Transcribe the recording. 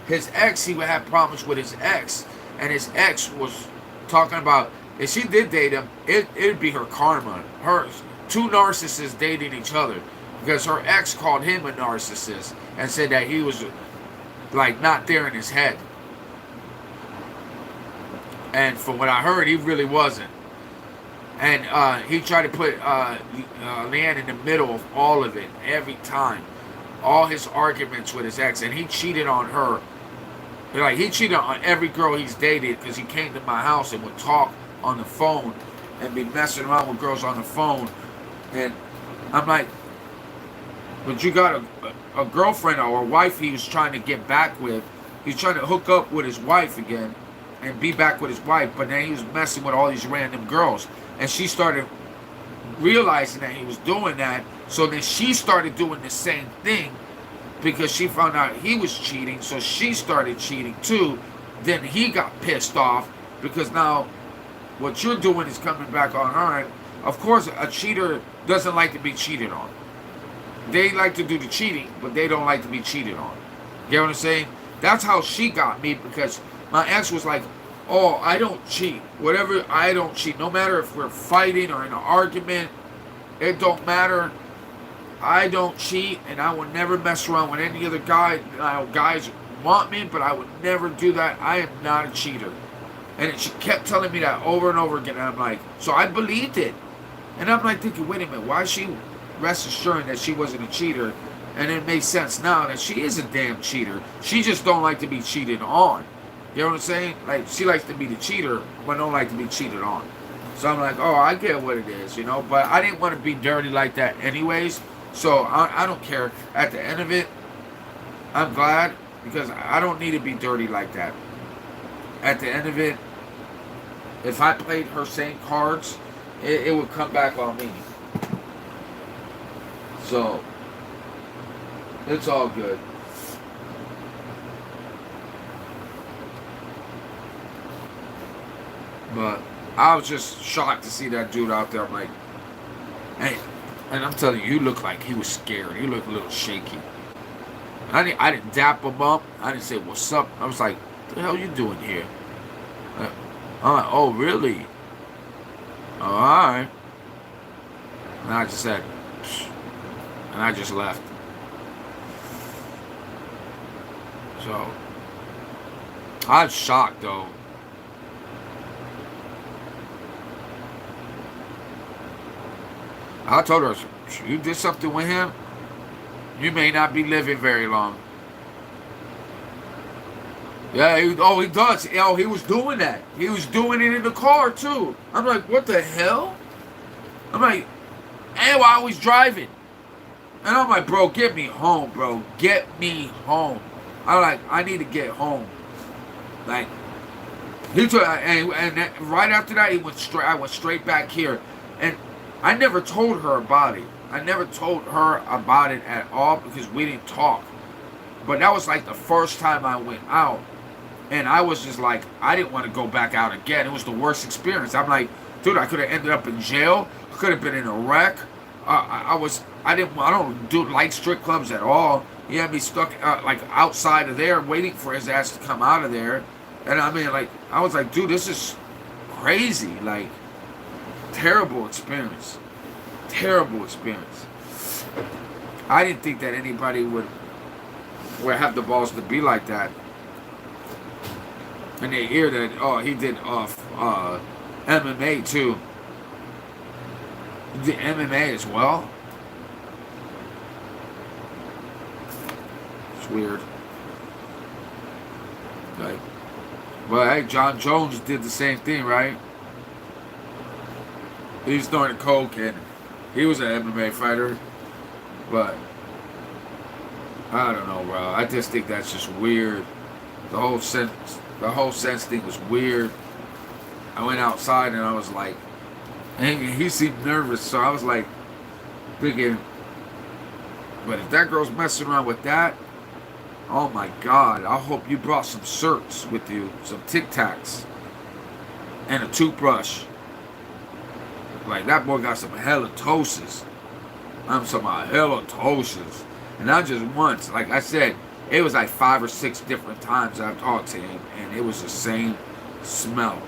his ex, he would have problems with his ex, and his ex was talking about if she did date him, it'd be her karma. Her two narcissists dating each other because her ex called him a narcissist and said that he was like not there in his head. And from what I heard, he really wasn't. And he tried to put Leanne in the middle of all of it every time. All his arguments with his ex, and he cheated on her. Like, he cheated on every girl he's dated because he came to my house and would talk on the phone and be messing around with girls on the phone. And I'm like, but you got a girlfriend or a wife he was trying to get back with. He's trying to hook up with his wife again and be back with his wife, but then he was messing with all these random girls. And she started realizing that he was doing that, so then she started doing the same thing because she found out he was cheating, so she started cheating too. Then he got pissed off because now what you're doing is coming back on her. And of course, a cheater doesn't like to be cheated on. They like to do the cheating, but they don't like to be cheated on. You get what I'm saying? That's how she got me, because my ex was like, oh, I don't cheat. Whatever, I don't cheat. No matter if we're fighting or in an argument, it don't matter. I don't cheat, and I will never mess around with any other guy. Guys want me, but I would never do that. I am not a cheater. And she kept telling me that over and over again. And I'm like, so I believed it. And I'm like thinking, wait a minute, why is she rest assuring that she wasn't a cheater? And it makes sense now that she is a damn cheater. She just don't like to be cheated on. You know what I'm saying? Like, she likes to be the cheater, but don't like to be cheated on. So I'm like, oh, I get what it is, you know? But I didn't want to be dirty like that anyways. So I don't care. At the end of it, I'm glad, because I don't need to be dirty like that. At the end of it, if I played her same cards, it would come back on me. So, it's all good. But I was just shocked to see that dude out there. I'm like, hey, and I'm telling you, he looked like he was scared. He looked a little shaky. I didn't dap him up. I didn't say, what's up? I was like, what the hell you doing here? I'm like, oh, really? Oh, all right. And I just said, psh, and I just left. So, I was shocked, though. I told her, you did something with him, you may not be living very long. Yeah, he does. Oh, he was doing that. He was doing it in the car, too. I'm like, what the hell? I'm like, and while I was driving. And I'm like, bro, get me home, bro. Get me home. I'm like, I need to get home. Like, he took, and right after that, I went straight back here. And I never told her about it. I never told her about it at all because we didn't talk. But that was like the first time I went out. And I was just like, I didn't want to go back out again. It was the worst experience. I'm like, dude, I could have ended up in jail. I could have been in a wreck. I don't like strip clubs at all. He had me stuck like outside of there waiting for his ass to come out of there. And I mean, like, I was like, dude, this is crazy. Like, terrible experience. Terrible experience. I didn't think that anybody would have the balls to be like that. And they hear that, oh, he did MMA too. He did MMA as well. It's weird. Like, but hey, John Jones did the same thing, right? He was throwing coke and he was an MMA fighter. But I don't know, bro. I just think that's just weird. The whole sense thing was weird. I went outside and I was like, and he seemed nervous, so I was like thinking, but if that girl's messing around with that, oh my God, I hope you brought some certs with you, some Tic Tacs, and a toothbrush. Like, that boy got some halitosis. I'm talking about halitosis. And not just once. Like I said, It was like 5 or 6 different times I've talked to him, and it was the same smell.